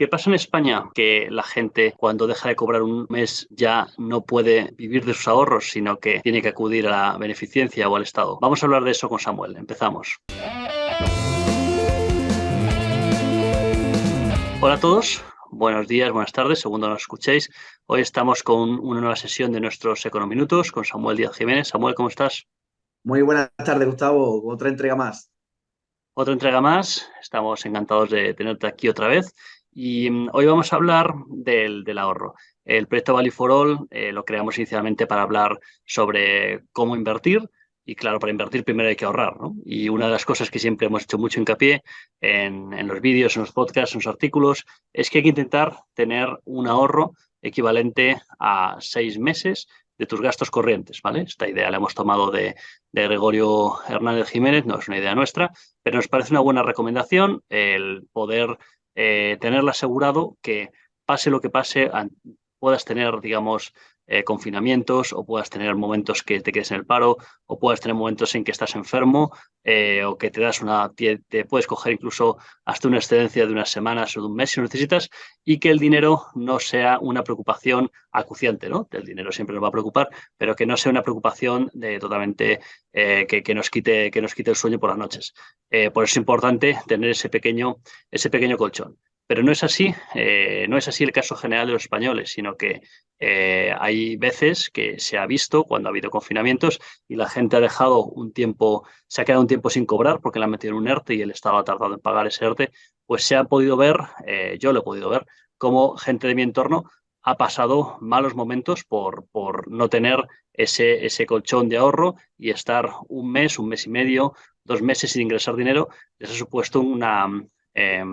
¿Qué pasa en España? Que la gente cuando deja de cobrar un mes ya no puede vivir de sus ahorros, sino que tiene que acudir a la beneficencia o al Estado. Vamos a hablar de eso con Samuel. Empezamos. Hola a todos, buenos días, buenas tardes, según nos escuchéis. Hoy estamos con una nueva sesión de nuestros Econominutos con Samuel Díaz Jiménez. Samuel, ¿cómo estás? Muy buenas tardes, Gustavo. Otra entrega más. Otra entrega más, estamos encantados de tenerte aquí otra vez y hoy vamos a hablar del ahorro. El proyecto Value for All lo creamos inicialmente para hablar sobre cómo invertir y claro, para invertir primero hay que ahorrar, ¿no? Y una de las cosas que siempre hemos hecho mucho hincapié en los vídeos, en los podcasts, en los artículos, es que hay que intentar tener un ahorro equivalente a 6 meses de tus gastos corrientes, ¿vale? Esta idea la hemos tomado de Gregorio Hernández Jiménez, no es una idea nuestra, pero nos parece una buena recomendación el poder tenerla asegurado que pase lo que pase, puedas tener, digamos, confinamientos o puedas tener momentos que te quedes en el paro o puedas tener momentos en que estás enfermo o que te puedes coger incluso hasta una excedencia de unas semanas o de un mes si lo necesitas y que el dinero no sea una preocupación acuciante, ¿no? El dinero siempre nos va a preocupar, pero que no sea una preocupación de totalmente que nos quite el sueño por las noches. Por eso es importante tener ese pequeño colchón. Pero no es así el caso general de los españoles, sino que hay veces que se ha visto cuando ha habido confinamientos y la gente ha dejado un tiempo, se ha quedado un tiempo sin cobrar porque le han metido en un ERTE y el Estado ha tardado en pagar ese ERTE, pues se ha podido ver, yo lo he podido ver, cómo gente de mi entorno ha pasado malos momentos por no tener ese colchón de ahorro y estar un mes y medio, 2 meses sin ingresar dinero, les ha supuesto eh,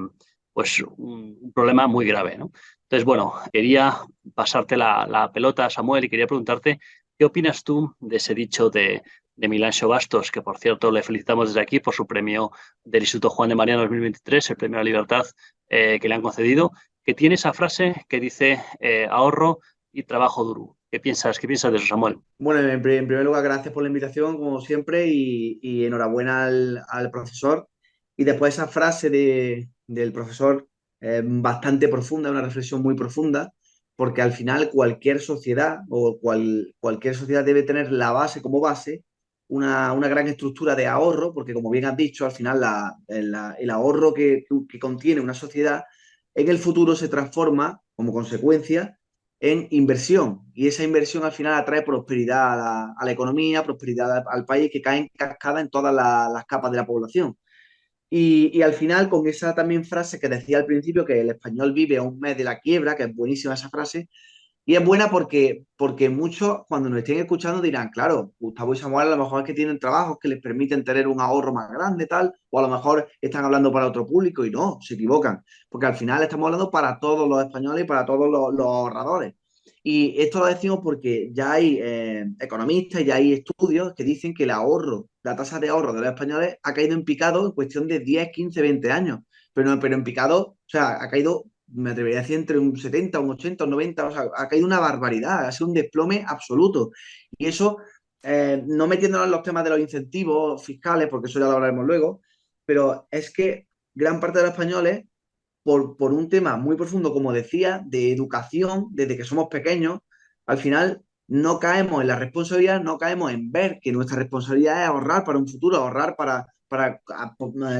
un problema muy grave, ¿no? Entonces, bueno, quería pasarte la pelota, Samuel, y quería preguntarte, ¿qué opinas tú de ese dicho de Milancio Bastos, que por cierto le felicitamos desde aquí por su premio del Instituto Juan de Mariana 2023, el premio a la libertad que le han concedido, que tiene esa frase que dice ahorro y trabajo duro? ¿Qué piensas de eso, Samuel? Bueno, en primer lugar, gracias por la invitación, como siempre, y enhorabuena al profesor. Y después esa frase del profesor, bastante profunda, una reflexión muy profunda, porque al final cualquier sociedad cualquier sociedad debe tener la base como base, una gran estructura de ahorro, porque como bien has dicho, al final el ahorro que contiene una sociedad en el futuro se transforma como consecuencia en inversión. Y esa inversión al final atrae prosperidad a la economía, prosperidad al país, que cae en cascada en todas las capas de la población. Y al final, con esa también frase que decía al principio, que el español vive a un mes de la quiebra, que es buenísima esa frase, y es buena porque muchos, cuando nos estén escuchando, dirán, claro, Gustavo y Samuel a lo mejor es que tienen trabajos que les permiten tener un ahorro más grande, tal, o a lo mejor están hablando para otro público y no, se equivocan, porque al final estamos hablando para todos los españoles y para todos los ahorradores. Y esto lo decimos porque ya hay economistas y ya hay estudios que dicen que el ahorro, la tasa de ahorro de los españoles ha caído en picado en cuestión de 10, 15, 20 años. Pero en picado, o sea, ha caído, me atrevería a decir, entre un 70, un 80, un 90, o sea, ha caído una barbaridad, ha sido un desplome absoluto. Y eso, no metiéndonos en los temas de los incentivos fiscales, porque eso ya lo hablaremos luego, pero es que gran parte de los españoles por un tema muy profundo, como decía, de educación, desde que somos pequeños, al final no caemos en la responsabilidad, no caemos en ver que nuestra responsabilidad es ahorrar para un futuro, ahorrar para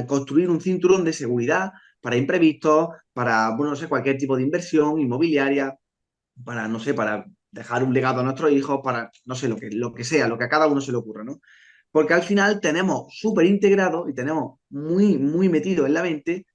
construir un cinturón de seguridad para imprevistos, para, bueno, no sé, cualquier tipo de inversión inmobiliaria, para, no sé, para dejar un legado a nuestros hijos, para, no sé, lo que sea, lo que a cada uno se le ocurra, ¿no? Porque al final tenemos súper integrado y tenemos muy, muy metido en la mente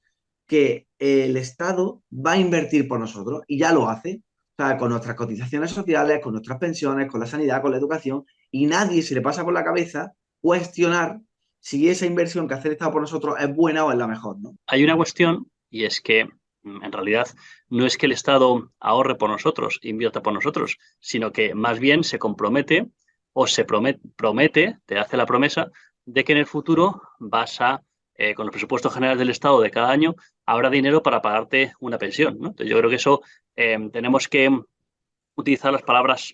que el Estado va a invertir por nosotros y ya lo hace. O sea, con nuestras cotizaciones sociales, con nuestras pensiones, con la sanidad, con la educación, y nadie se le pasa por la cabeza cuestionar si esa inversión que hace el Estado por nosotros es buena o es la mejor, ¿no? Hay una cuestión y es que en realidad no es que el Estado ahorre por nosotros, invierta por nosotros, sino que más bien se compromete o promete, te hace la promesa de que en el futuro con los presupuestos generales del Estado de cada año, habrá dinero para pagarte una pensión, ¿no? Entonces yo creo que eso tenemos que utilizar las palabras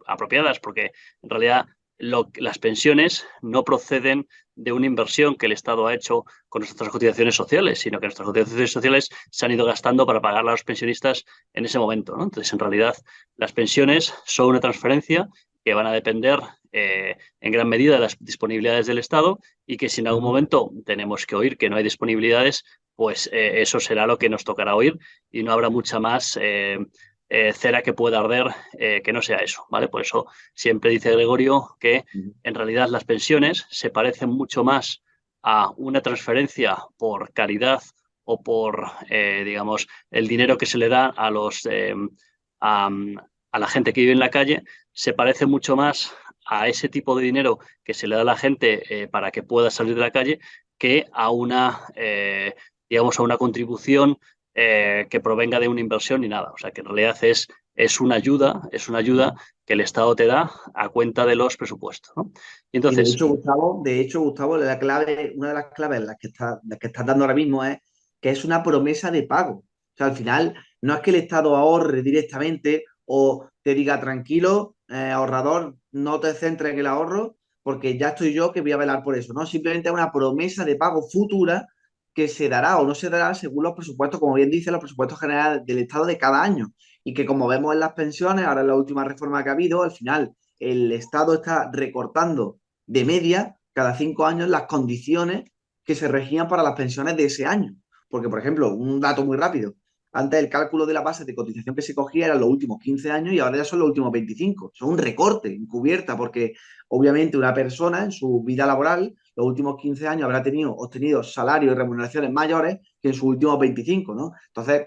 apropiadas, porque en realidad las pensiones no proceden de una inversión que el Estado ha hecho con nuestras cotizaciones sociales, sino que nuestras cotizaciones sociales se han ido gastando para pagar a los pensionistas en ese momento, ¿no? Entonces, en realidad, las pensiones son una transferencia que van a depender en gran medida de las disponibilidades del Estado y que si en algún momento tenemos que oír que no hay disponibilidades, pues eso será lo que nos tocará oír y no habrá mucha más cera que pueda arder que no sea eso, ¿vale? Por eso siempre dice Gregorio que en realidad las pensiones se parecen mucho más a una transferencia por caridad o por, digamos, el dinero que se le da a a, a la gente que vive en la calle, se parece mucho más a ese tipo de dinero que se le da a la gente para que pueda salir de la calle que a digamos, a una contribución que provenga de una inversión ni nada. O sea, que en realidad es una ayuda que el Estado te da a cuenta de los presupuestos, ¿no? Y Y entonces, de hecho, Gustavo, la clave, una de las claves las que estás dando ahora mismo es que es una promesa de pago. O sea, al final, no es que el Estado ahorre directamente o te diga, tranquilo, ahorrador, no te centres en el ahorro, porque ya estoy yo que voy a velar por eso, ¿no? Simplemente es una promesa de pago futura que se dará o no se dará según los presupuestos, como bien dice, los presupuestos generales del Estado de cada año. Y que como vemos en las pensiones, ahora en la última reforma que ha habido, al final el Estado está recortando de media cada 5 años las condiciones que se regían para las pensiones de ese año. Porque, por ejemplo, un dato muy rápido, antes el cálculo de la base de cotización que se cogía eran los últimos 15 años y ahora ya son los últimos 25. Son un recorte encubierta porque obviamente una persona en su vida laboral los últimos 15 años habrá obtenido salarios y remuneraciones mayores que en sus últimos 25, ¿no? Entonces,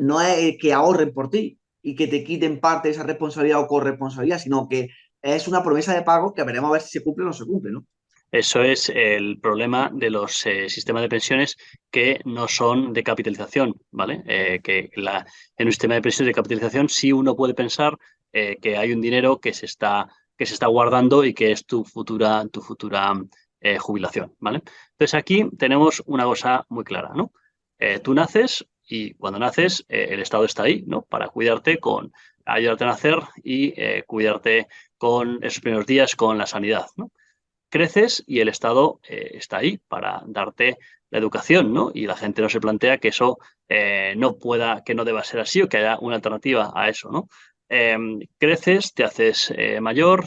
no es que ahorren por ti y que te quiten parte de esa responsabilidad o corresponsabilidad, sino que es una promesa de pago que veremos a ver si se cumple o no se cumple, ¿no? eso es el problema de los sistemas de pensiones que no son de capitalización, ¿vale? En un sistema de pensiones de capitalización sí uno puede pensar que hay un dinero que se está guardando y que es tu futura jubilación, ¿vale? Entonces aquí tenemos una cosa muy clara, ¿no? Tú naces y cuando naces el Estado está ahí, ¿no? Para cuidarte ayudarte a nacer y cuidarte con esos primeros días con la sanidad, ¿no? Creces y el Estado está ahí para darte la educación, ¿no? Y la gente no se plantea que eso no pueda, que no deba ser así o que haya una alternativa a eso, ¿no? Creces, te haces mayor,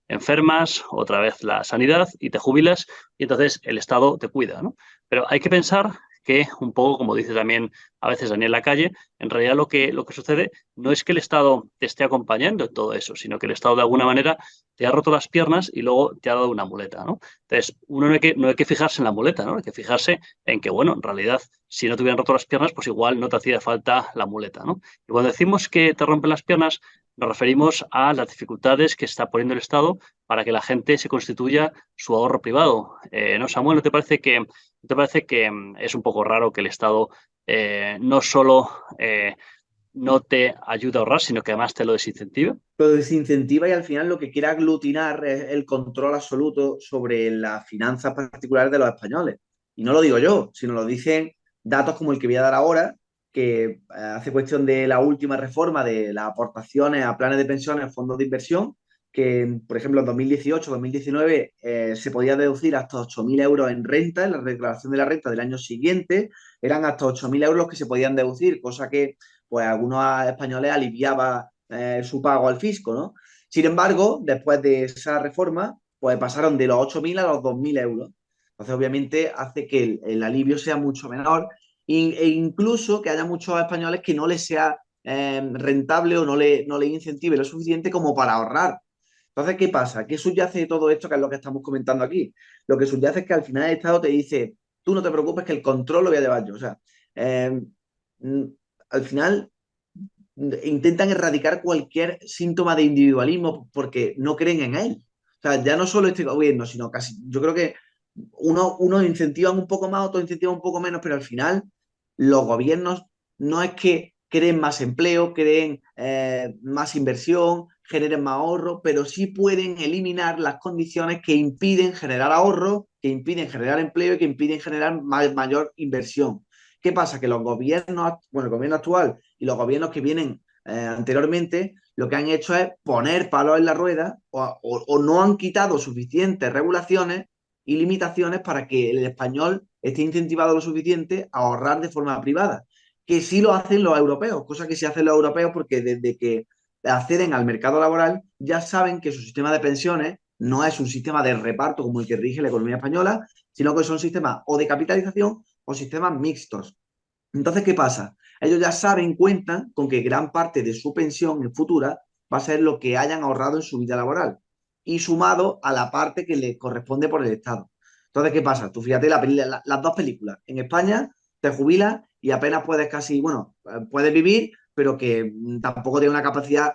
enfermas, otra vez la sanidad y te jubilas y entonces el Estado te cuida, ¿no? Pero hay que pensar que un poco, como dice también a veces Daniel Lacalle, en realidad lo que sucede no es que el Estado te esté acompañando en todo eso, sino que el Estado de alguna manera te ha roto las piernas y luego te ha dado una muleta, ¿no? Entonces, uno no hay que fijarse en la muleta, ¿no? Hay que fijarse en que, bueno, en realidad, si no te hubieran roto las piernas, pues igual no te hacía falta la muleta, ¿no? Y cuando decimos que te rompen las piernas, nos referimos a las dificultades que está poniendo el Estado para que la gente se constituya su ahorro privado. ¿No, Samuel? ¿No te parece que es un poco raro que el Estado no solo no te ayude a ahorrar, sino que además te lo desincentive? Lo desincentiva y al final lo que quiere aglutinar es el control absoluto sobre las finanzas particulares de los españoles. Y no lo digo yo, sino lo dicen datos como el que voy a dar ahora, que hace cuestión de la última reforma de las aportaciones a planes de pensiones, fondos de inversión, que por ejemplo en 2018-2019 se podía deducir hasta 8.000 euros en renta, en la declaración de la renta del año siguiente, eran hasta 8.000 euros los que se podían deducir, cosa que pues a algunos españoles aliviaba su pago al fisco, ¿no? Sin embargo, después de esa reforma, pues pasaron de los 8.000 a los 2.000 euros. Entonces, obviamente, hace que el alivio sea mucho menor e incluso que haya muchos españoles que no les sea rentable o no le incentive lo suficiente como para ahorrar. Entonces, ¿qué pasa? ¿Qué subyace de todo esto que es lo que estamos comentando aquí? Lo que subyace es que al final el Estado te dice, tú no te preocupes que el control lo voy a llevar yo. O sea, eh, al final intentan erradicar cualquier síntoma de individualismo porque no creen en él. O sea, ya no solo este gobierno, sino casi, yo creo que unos incentivan un poco más, otros incentivan un poco menos, pero al final los gobiernos no es que creen más empleo, creen más inversión, generen más ahorro, pero sí pueden eliminar las condiciones que impiden generar ahorro, que impiden generar empleo y que impiden generar mayor inversión. ¿Qué pasa? Que los gobiernos, bueno, el gobierno actual y los gobiernos que vienen anteriormente, lo que han hecho es poner palos en la rueda o no han quitado suficientes regulaciones y limitaciones para que el español esté incentivado lo suficiente a ahorrar de forma privada, que sí lo hacen los europeos, cosa que sí hacen los europeos porque desde que acceden al mercado laboral ya saben que su sistema de pensiones no es un sistema de reparto como el que rige la economía española, sino que son sistemas o de capitalización o sistemas mixtos. Entonces, ¿qué pasa? Ellos ya saben, cuentan con que gran parte de su pensión en futura va a ser lo que hayan ahorrado en su vida laboral y sumado a la parte que les corresponde por el Estado. Entonces, ¿qué pasa? Tú fíjate las dos películas. En España te jubilas y apenas puedes casi, bueno, puedes vivir, pero que tampoco tiene una capacidad.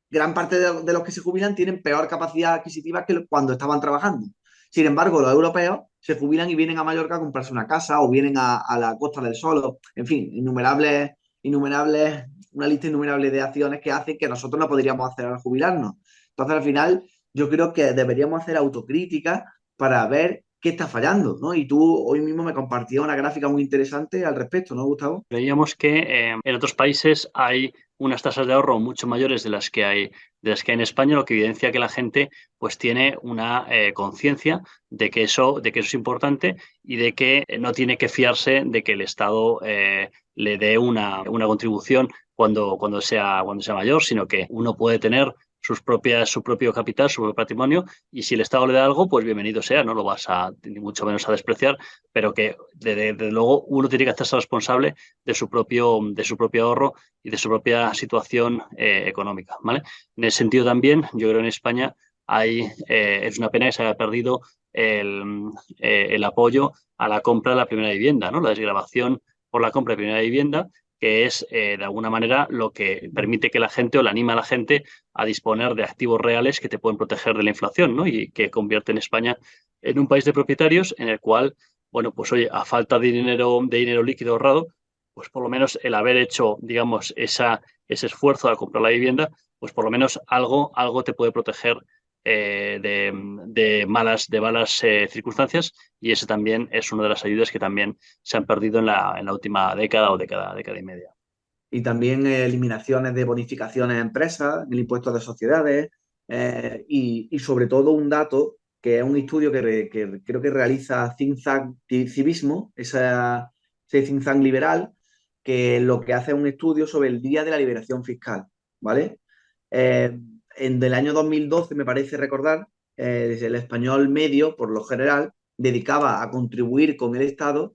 Gran parte de los que se jubilan tienen peor capacidad adquisitiva que cuando estaban trabajando. Sin embargo, los europeos se jubilan y vienen a Mallorca a comprarse una casa o vienen a la Costa del Sol, en fin, innumerables, una lista innumerable de acciones que hacen que nosotros no podríamos hacer al jubilarnos. Entonces, al final, yo creo que deberíamos hacer autocrítica para ver qué está fallando, ¿no? Y tú hoy mismo me compartías una gráfica muy interesante al respecto, ¿no, Gustavo? Veíamos que en otros países hay unas tasas de ahorro mucho mayores de las que hay en España, lo que evidencia que la gente pues tiene una conciencia de que eso es importante y de que no tiene que fiarse de que el Estado le dé una contribución cuando sea mayor, sino que uno puede tener su propio capital, su propio patrimonio, y si el Estado le da algo, pues bienvenido sea, no lo vas ni mucho menos a despreciar, pero que desde luego uno tiene que hacerse responsable de su propio ahorro y de su propia situación económica, ¿vale? En ese sentido también, yo creo que en España es una pena que se haya perdido el apoyo a la compra de la primera vivienda, ¿no? La desgravación por la compra de primera vivienda, que es de alguna manera lo que permite que la gente o le anima a la gente a disponer de activos reales que te pueden proteger de la inflación, ¿no? Y que convierte en España en un país de propietarios en el cual, bueno, pues oye, a falta de dinero líquido ahorrado, pues por lo menos el haber hecho, digamos, ese esfuerzo de comprar la vivienda, pues por lo menos algo te puede proteger de malas circunstancias, y ese también es una de las ayudas que también se han perdido en la última década o década y media. Y también eliminaciones de bonificaciones a empresas, el impuesto de sociedades y sobre todo un dato que es un estudio que creo que realiza Think Tank Civismo, ese Think Tank liberal, que lo que hace es un estudio sobre el Día de la Liberación Fiscal, ¿vale? En el año 2012, me parece recordar, el español medio, por lo general, dedicaba a contribuir con el Estado,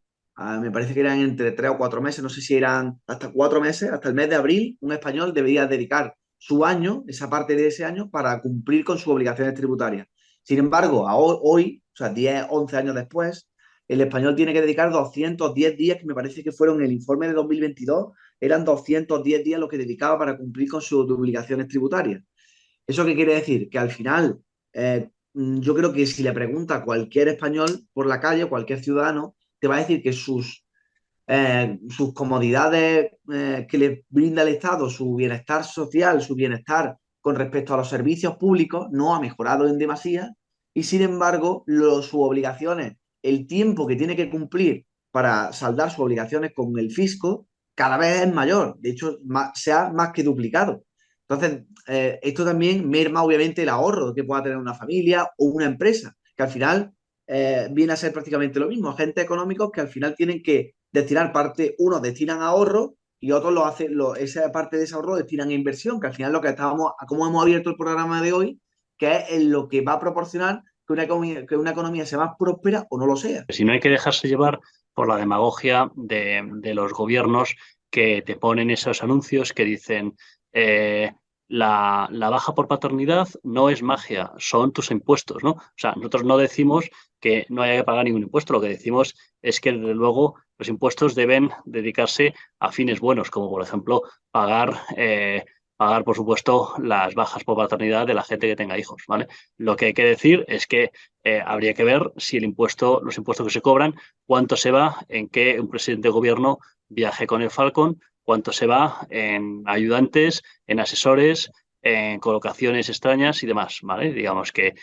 me parece que eran entre 3 o 4 meses, no sé si eran hasta 4 meses, hasta el mes de abril, un español debería dedicar su año, esa parte de ese año, para cumplir con sus obligaciones tributarias. Sin embargo, hoy, o sea, 10, 11 años después, el español tiene que dedicar 210 días, que me parece que fueron el informe de 2022, eran 210 días lo que dedicaba para cumplir con sus obligaciones tributarias. ¿Eso qué quiere decir? Que al final, yo creo que si le pregunta a cualquier español por la calle, cualquier ciudadano, te va a decir que sus comodidades que le brinda el Estado, su bienestar social, su bienestar con respecto a los servicios públicos, no ha mejorado en demasía y sin embargo sus obligaciones, el tiempo que tiene que cumplir para saldar sus obligaciones con el fisco, cada vez es mayor, de hecho se ha más que duplicado. Entonces, esto también merma obviamente el ahorro que pueda tener una familia o una empresa, que al final viene a ser prácticamente lo mismo. Agentes económicos que al final tienen que destinar parte, unos destinan a ahorro y otros esa parte de ese ahorro destinan a inversión, que al final lo que estábamos, como hemos abierto el programa de hoy, que es en lo que va a proporcionar que una economía sea más próspera o no lo sea. Si no hay que dejarse llevar por la demagogia de los gobiernos que te ponen esos anuncios que dicen la baja por paternidad no es magia, son tus impuestos, ¿no? O sea, nosotros no decimos que no haya que pagar ningún impuesto, lo que decimos es que desde luego los impuestos deben dedicarse a fines buenos, como por ejemplo pagar, por supuesto, las bajas por paternidad de la gente que tenga hijos, ¿vale? Lo que hay que decir es que habría que ver si los impuestos que se cobran, cuánto se va en que un presidente de gobierno viaje con el Falcon, cuánto se va en ayudantes, en asesores, en colocaciones extrañas y demás, ¿vale? Digamos que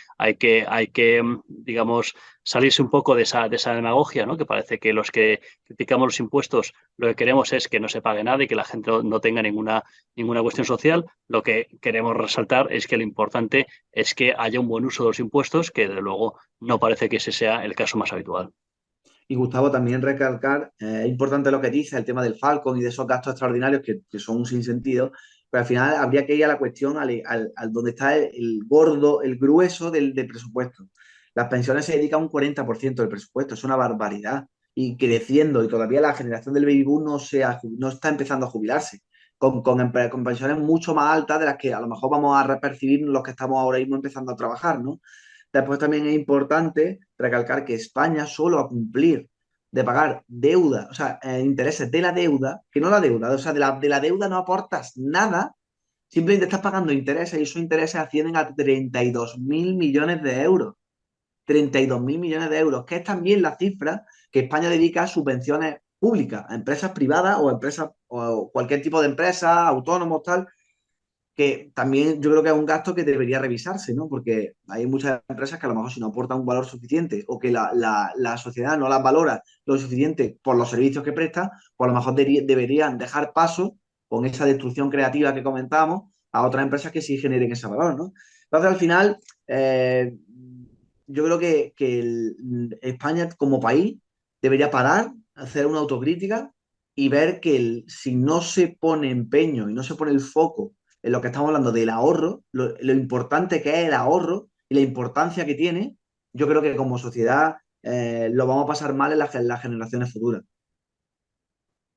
digamos, salirse un poco de esa demagogia, ¿no? Que parece que los que criticamos los impuestos lo que queremos es que no se pague nada y que la gente no tenga ninguna cuestión social. Lo que queremos resaltar es que lo importante es que haya un buen uso de los impuestos, que desde luego no parece que ese sea el caso más habitual. Y Gustavo, también recalcar, es importante lo que dice, el tema del Falcon y de esos gastos extraordinarios que son un sinsentido, pero al final habría que ir a la cuestión al donde está el gordo, el grueso del presupuesto. Las pensiones se dedican un 40% del presupuesto, es una barbaridad. Y creciendo, y todavía la generación del baby boom no está empezando a jubilarse, con pensiones mucho más altas de las que a lo mejor vamos a percibir los que estamos ahora mismo empezando a trabajar, ¿no? Después también es importante recalcar que España solo a cumplir de pagar deuda, o sea, intereses de la deuda, que no la deuda, o sea, de la deuda no aportas nada, simplemente estás pagando intereses y esos intereses ascienden a 32.000 millones de euros. 32.000 millones de euros, que es también la cifra que España dedica a subvenciones públicas, a empresas privadas o empresas o cualquier tipo de empresa, autónomos, tal, que también yo creo que es un gasto que debería revisarse, ¿no? Porque hay muchas empresas que a lo mejor si no aportan un valor suficiente o que la sociedad no las valora lo suficiente por los servicios que presta, pues a lo mejor deberían dejar paso con esa destrucción creativa que comentábamos a otras empresas que sí generen ese valor, ¿no? Entonces, al final, yo creo que España como país debería parar, hacer una autocrítica y ver que si no se pone empeño y no se pone el foco en lo que estamos hablando del ahorro, lo importante que es el ahorro y la importancia que tiene, yo creo que como sociedad lo vamos a pasar mal en las generaciones futuras.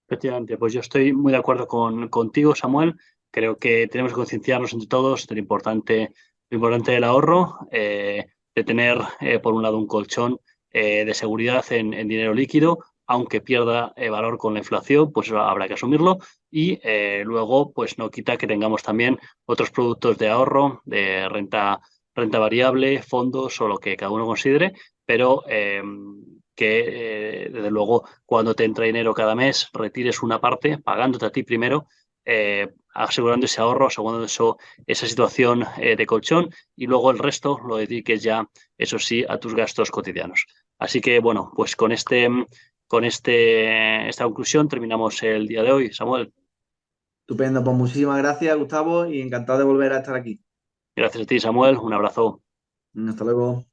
Efectivamente, pues yo estoy muy de acuerdo contigo, Samuel. Creo que tenemos que concienciarnos entre todos de lo importante del ahorro, de tener, por un lado, un colchón de seguridad en dinero líquido, aunque pierda valor con la inflación, pues eso habrá que asumirlo. Y luego, pues no quita que tengamos también otros productos de ahorro, de renta variable, fondos o lo que cada uno considere, pero que desde luego cuando te entra dinero cada mes, retires una parte, pagándote a ti primero, asegurando ese ahorro, asegurando esa situación de colchón y luego el resto lo dediques ya, eso sí, a tus gastos cotidianos. Así que bueno, pues esta conclusión terminamos el día de hoy, Samuel. Estupendo, pues muchísimas gracias, Gustavo, y encantado de volver a estar aquí. Gracias a ti, Samuel. Un abrazo. Hasta luego.